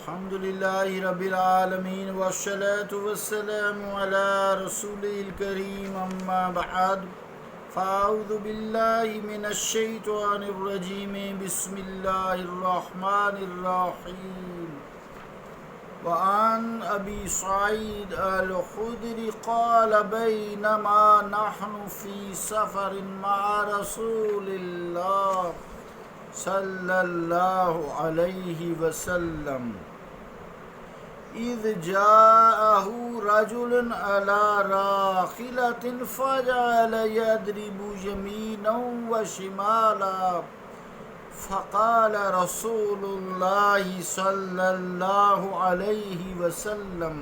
الحمد لله رب العالمين والصلاة والسلام على رسوله الكريم أما بعد فأعوذ بالله من الشيطان الرجيم بسم الله الرحمن الرحيم وعن أبي سعيد الخدري قال بينما نحن في سفر مع رسول الله صلى الله عليه وسلم إذ جاءه رجل على راحلة فجعل يضرب يمينا وشمالا فقال رسول الله صلى الله عليه وسلم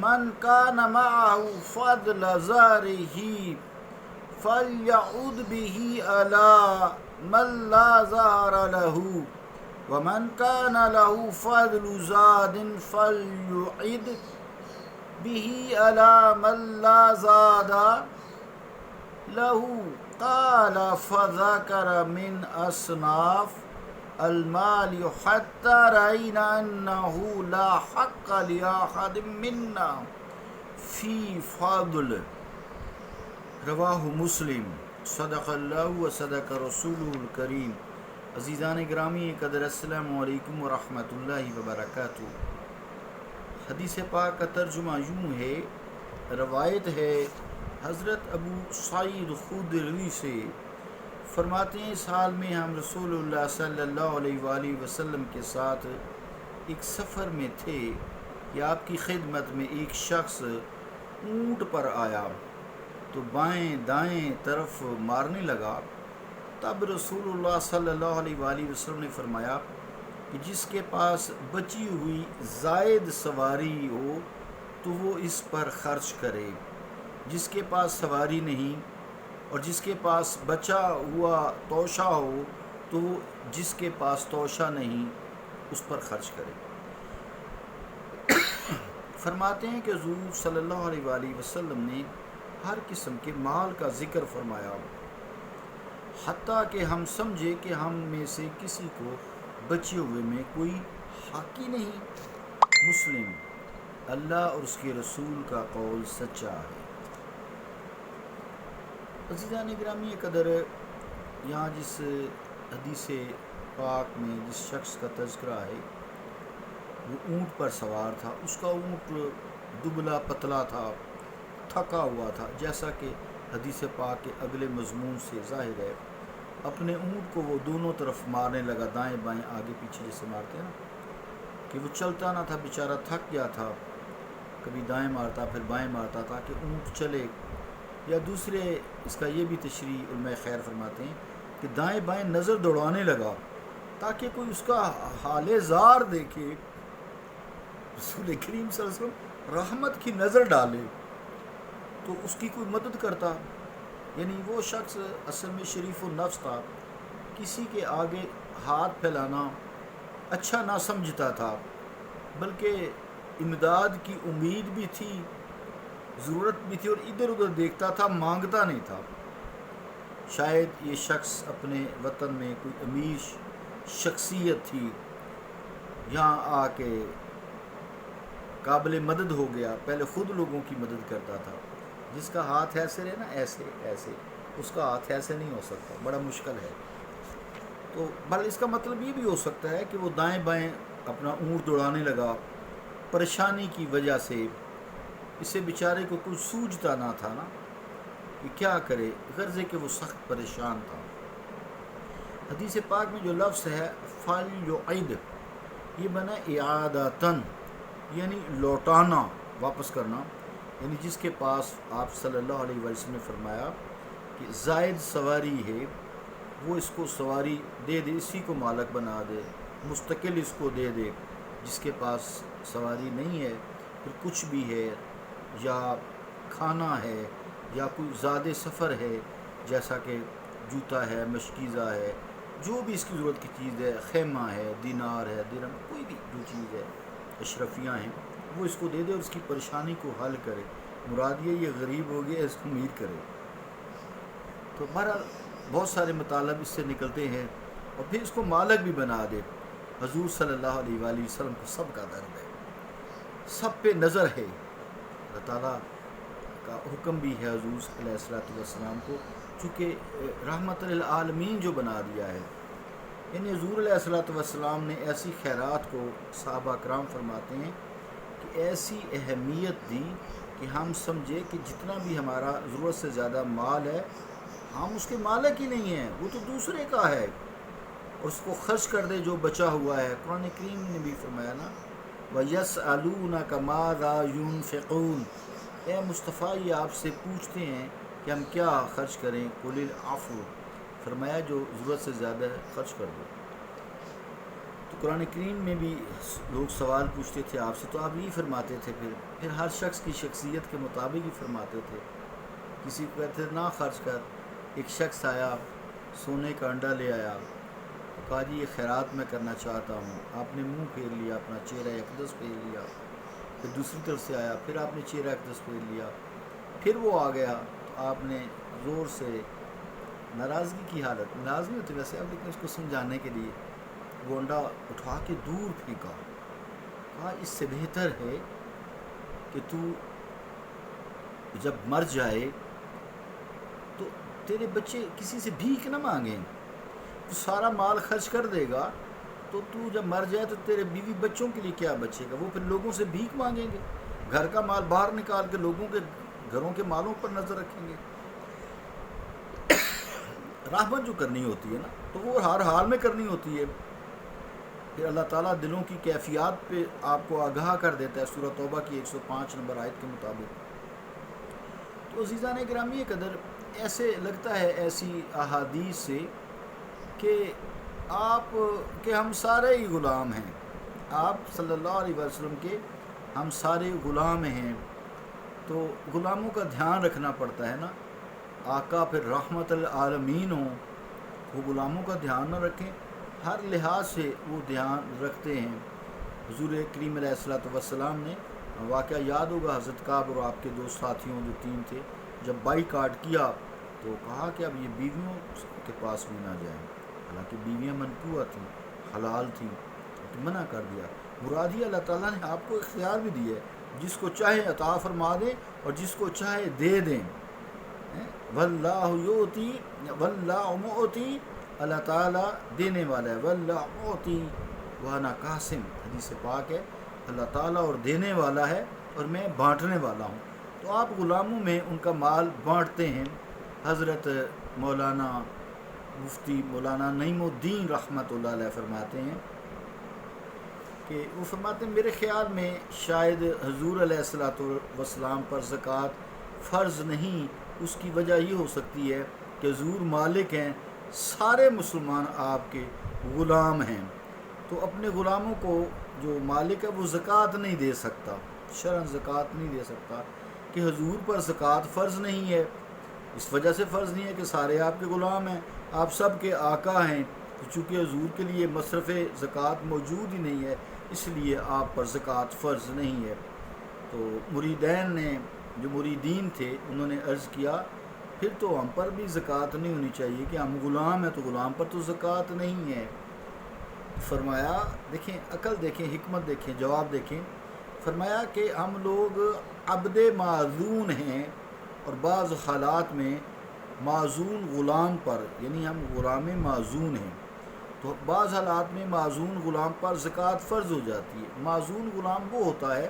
من كان معه فضل زاره فليعود به على من لا زهر له ومن كان له فضل زاد فليعد به على من لا زاد له قال فذكر من أصناف المال حتى رأينا أنه لا حق لأحد منا في فضل رواہ مسلم صدق اللہ و صدق رسول الکریم۔ عزیزان گرامی قدر، السلام علیکم ورحمۃ اللہ وبرکاتہ۔ حدیث پاک کا ترجمہ یوں ہے، روایت ہے حضرت ابو سعید خدری سے، فرماتے ہیں اس حال میں ہم رسول اللہ صلی اللہ علیہ وآلہ وسلم کے ساتھ ایک سفر میں تھے کہ آپ کی خدمت میں ایک شخص اونٹ پر آیا تو بائیں دائیں طرف مارنے لگا۔ تب رسول اللہ صلی اللہ علیہ وآلہ وسلم نے فرمایا کہ جس کے پاس بچی ہوئی زائد سواری ہو تو وہ اس پر خرچ کرے، جس کے پاس سواری نہیں اور جس کے پاس بچا ہوا توشہ ہو تو وہ جس کے پاس توشہ نہیں اس پر خرچ کرے۔ فرماتے ہیں کہ حضور صلی اللہ علیہ وآلہ وسلم نے ہر قسم کے مال کا ذکر فرمایا، حتیٰ کہ ہم سمجھے کہ ہم میں سے کسی کو بچے ہوئے میں کوئی حق ہی نہیں۔ مسلم۔ اللہ اور اس کے رسول کا قول سچا ہے۔ عزیزان گرامی قدر، یہاں جس حدیث پاک میں جس شخص کا تذکرہ ہے وہ اونٹ پر سوار تھا، اس کا اونٹ دبلا پتلا تھا، تھکا ہوا تھا، جیسا کہ حدیث پاک کے اگلے مضمون سے ظاہر ہے۔ اپنے اونٹ کو وہ دونوں طرف مارنے لگا، دائیں بائیں آگے پیچھے جیسے مارتے ہیں نا، کہ وہ چلتا نہ تھا، بیچارہ تھک گیا تھا، کبھی دائیں مارتا پھر بائیں مارتا تاکہ اونٹ چلے۔ یا دوسرے اس کا یہ بھی تشریح علماء خیر فرماتے ہیں کہ دائیں بائیں نظر دوڑانے لگا تاکہ کوئی اس کا حال زار دیکھے، رسول کریم صلی اللہ علیہ وسلم رحمت کی نظر ڈالے تو اس کی کوئی مدد کرتا۔ یعنی وہ شخص اصل میں شریف النفس تھا، کسی کے آگے ہاتھ پھیلانا اچھا نہ سمجھتا تھا، بلکہ امداد کی امید بھی تھی، ضرورت بھی تھی، اور ادھر ادھر دیکھتا تھا، مانگتا نہیں تھا۔ شاید یہ شخص اپنے وطن میں کوئی امیر شخصیت تھی، یہاں آ کے قابل مدد ہو گیا، پہلے خود لوگوں کی مدد کرتا تھا۔ جس کا ہاتھ ایسے رہے نا، ایسے ایسے، اس کا ہاتھ ایسے نہیں ہو سکتا، بڑا مشکل ہے۔ تو بل اس کا مطلب یہ بھی ہو سکتا ہے کہ وہ دائیں بائیں اپنا اونٹ دوڑانے لگا پریشانی کی وجہ سے، اسے بیچارے کو کچھ سوجھتا نہ تھا نا کہ کیا کرے، غرض ہے کہ وہ سخت پریشان تھا۔ حدیث پاک میں جو لفظ ہے فَلْيُعِدْ، یہ بنا اعادتاً، یعنی لوٹانا، واپس کرنا، یعنی جس کے پاس آپ صلی اللہ علیہ وسلم نے فرمایا کہ زائد سواری ہے وہ اس کو سواری دے دے، اسی کو مالک بنا دے، مستقل اس کو دے دے۔ جس کے پاس سواری نہیں ہے، پھر کچھ بھی ہے، یا کھانا ہے یا کوئی زیادہ سفر ہے، جیسا کہ جوتا ہے، مشکیزہ ہے، جو بھی اس کی ضرورت کی چیز ہے، خیمہ ہے، دینار ہے، درہم، کوئی بھی جو چیز ہے، اشرفیاں ہیں، وہ اس کو دے دے اور اس کی پریشانی کو حل کرے۔ مراد یہ غریب ہو گیا، اس کو امیر کرے۔ تو بہرحال بہت سارے مطالب اس سے نکلتے ہیں، اور پھر اس کو مالک بھی بنا دے۔ حضور صلی اللہ علیہ وآلہ وسلم کو سب کا درد ہے، سب پہ نظر ہے۔ اللہ تعالیٰ کا حکم بھی ہے حضور علیہ السلام کو، چونکہ رحمت للعالمین جو بنا دیا ہے، یعنی حضور علیہ السلام نے ایسی خیرات کو صحابہ کرام فرماتے ہیں کہ ایسی اہمیت دی کہ ہم سمجھے کہ جتنا بھی ہمارا ضرورت سے زیادہ مال ہے ہم اس کے مالک ہی نہیں ہیں، وہ تو دوسرے کا ہے، اور اس کو خرچ کر دے جو بچا ہوا ہے۔ قرآن کریم نے بھی فرمایا نا وَيَسْأَلُونَكَ مَاذَا يُنْفِقُونَ، اے مصطفیٰ یہ آپ سے پوچھتے ہیں کہ ہم کیا خرچ کریں، قُلِ الْعَفْوَ، فرمایا جو ضرورت سے زیادہ ہے خرچ کر دو۔ تو قرآن کریم میں بھی لوگ سوال پوچھتے تھے آپ سے تو آپ یہی فرماتے تھے، پھر ہر شخص کی شخصیت کے مطابق ہی فرماتے تھے۔ کسی کو کہتے نہ خرچ کر، ایک شخص آیا سونے کا انڈا لے آیا، کہا جی یہ خیرات میں کرنا چاہتا ہوں، آپ نے منہ پھیر لیا، اپنا چہرہ اقدس پھیر لیا، پھر دوسری طرف سے آیا، پھر آپ نے چہرہ اقدس پھیر لیا، پھر وہ آ گیا تو آپ نے زور سے ناراضگی کی حالت، ناراض نہیں ہوتی ویسے اب، لیکن اس کو سمجھانے کے لیے وہ انڈا اٹھا کے دور پھینکا، کہا اس سے بہتر ہے کہ تو جب مر جائے تو تیرے بچے کسی سے بھیک نہ مانگیں، تو سارا مال خرچ کر دے گا تو جب مر جائے تو تیرے بیوی بچوں کے لیے کیا بچے گا، وہ پھر لوگوں سے بھیک مانگیں گے، گھر کا مال باہر نکال کے لوگوں کے گھروں کے مالوں پر نظر رکھیں گے۔ رحمت جو کرنی ہوتی ہے نا تو وہ ہر حال میں کرنی ہوتی ہے۔ پھر اللہ تعالیٰ دلوں کی کیفیات پہ آپ کو آگاہ کر دیتا ہے سورہ توبہ کی 105 نمبر آیت کے مطابق۔ تو عزیزان گرامی قدر ایسے لگتا ہے ایسی احادیث سے کہ ہم سارے ہی غلام ہیں، آپ صلی اللہ علیہ وسلم کے ہم سارے غلام ہیں، تو غلاموں کا دھیان رکھنا پڑتا ہے نا۔ آقا پھر رحمت العالمین ہوں، وہ غلاموں کا دھیان نہ رکھیں، ہر لحاظ سے وہ دھیان رکھتے ہیں۔ حضور کریم علیہ السلام نے واقعہ یاد ہوگا، حضرت کعب اور آپ کے دو ساتھیوں جو 3 تھے، جب بائی کاٹ کیا تو کہا کہ اب یہ بیویوں کے پاس بھی نہ جائیں، حالانکہ بیویاں منقوع تھیں، حلال تھیں، تو منع کر دیا۔ مراد یہ اللہ تعالیٰ نے آپ کو اختیار بھی دیا ہے، جس کو چاہے عطا فرما دیں اور جس کو چاہے دے دیں۔ واللہ یؤتی واللہ معطی، اللہ تعالیٰ دینے والا ہے، واللہ معطی وانا قاسم، حدیث پاک ہے، اللہ تعالیٰ اور دینے والا ہے اور میں بانٹنے والا ہوں۔ تو آپ غلاموں میں ان کا مال بانٹتے ہیں۔ حضرت مولانا مفتی مولانا نعیم الدین رحمۃ اللہ علیہ فرماتے ہیں کہ وہ فرماتے ہیں میرے خیال میں شاید حضور علیہ السلام پر زکوٰۃ فرض نہیں، اس کی وجہ یہ ہو سکتی ہے کہ حضور مالک ہیں، سارے مسلمان آپ کے غلام ہیں، تو اپنے غلاموں کو جو مالک ہے وہ زکوٰۃ نہیں دے سکتا، شرعاً زکوٰۃ نہیں دے سکتا، کہ حضور پر زکوٰۃ فرض نہیں ہے، اس وجہ سے فرض نہیں ہے کہ سارے آپ کے غلام ہیں، آپ سب کے آقا ہیں، چونکہ حضور کے لیے مصرف زکوٰۃ موجود ہی نہیں ہے، اس لیے آپ پر زکوٰۃ فرض نہیں ہے۔ تو مریدین نے، جو مریدین تھے، انہوں نے عرض کیا پھر تو ہم پر بھی زکوٰۃ نہیں ہونی چاہیے کہ ہم غلام ہیں تو غلام پر تو زکوٰۃ نہیں ہے۔ فرمایا دیکھیں، عقل دیکھیں، حکمت دیکھیں، جواب دیکھیں، فرمایا کہ ہم لوگ عبد معذون ہیں، اور بعض حالات میں معزون غلام پر، یعنی ہم غلام معزون ہیں، تو بعض حالات میں معزون غلام پر زکوٰۃ فرض ہو جاتی ہے۔ معزون غلام وہ ہوتا ہے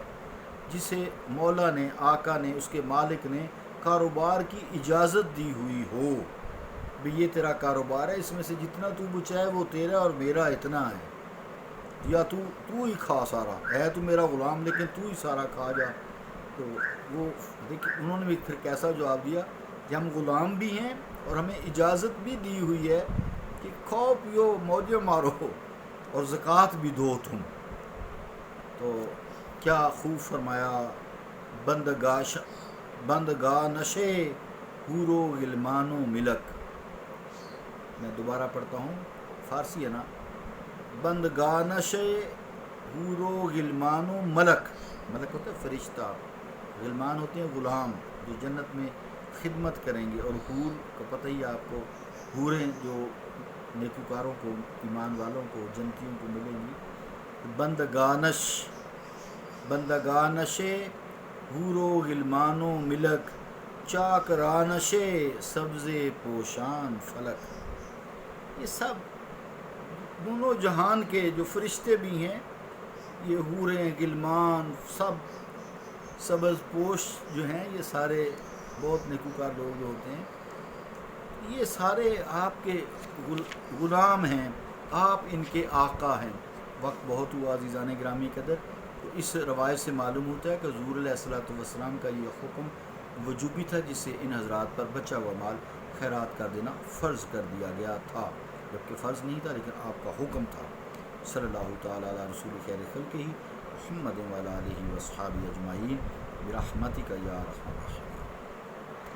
جسے مولا نے، آقا نے، اس کے مالک نے کاروبار کی اجازت دی ہوئی ہو، بھی یہ تیرا کاروبار ہے، اس میں سے جتنا تو بچائے وہ تیرا اور میرا اتنا ہے، یا تو ہی کھا سارا ہے، تو میرا غلام لیکن تو ہی سارا کھا جا۔ تو وہ دیکھیں انہوں نے بھی پھر کیسا جواب دیا کہ ہم غلام بھی ہیں اور ہمیں اجازت بھی دی ہوئی ہے کہ کھاؤ پیو موجے مارو اور زکوٰۃ بھی دو تم۔ تو کیا خوب فرمایا، بندگاہ نشے حور و غلمان و ملک، میں دوبارہ پڑھتا ہوں، فارسی ہے نا، بندگاہ نشے حور و غلمان و ملک، ملک ہوتا ہے فرشتہ، غلمان ہوتے ہیں غلام جو جنت میں خدمت کریں گے، اور حور کا پتہ ہی آپ کو، حوریں جو نیکوکاروں کو، ایمان والوں کو، جنتیوں کو ملیں گی۔ بندگانش حور و غلمان و ملک، چاک رانش سبز پوشان فلک۔ یہ سب دونوں جہان کے جو فرشتے بھی ہیں، یہ حوریں، غلمان، سب سبز پوش جو ہیں، یہ سارے بہت نیکوکار لوگ جو ہوتے ہیں، یہ سارے آپ کے غلام ہیں، آپ ان کے آقا ہیں۔ وقت بہت ہوا عزیزان گرامی قدر، تو اس روایت سے معلوم ہوتا ہے کہ حضور علیہ الصلوۃ والسلام کا یہ حکم وجوبی تھا، جس سے ان حضرات پر بچا ہوا مال خیرات کر دینا فرض کر دیا گیا تھا، جبکہ فرض نہیں تھا لیکن آپ کا حکم تھا۔ صلی اللہ تعالیٰ علی رسول خیر خلقہ محمد وعلی آلہ واصحابہ اجمعین برحمتک یا ارحم الراحمین۔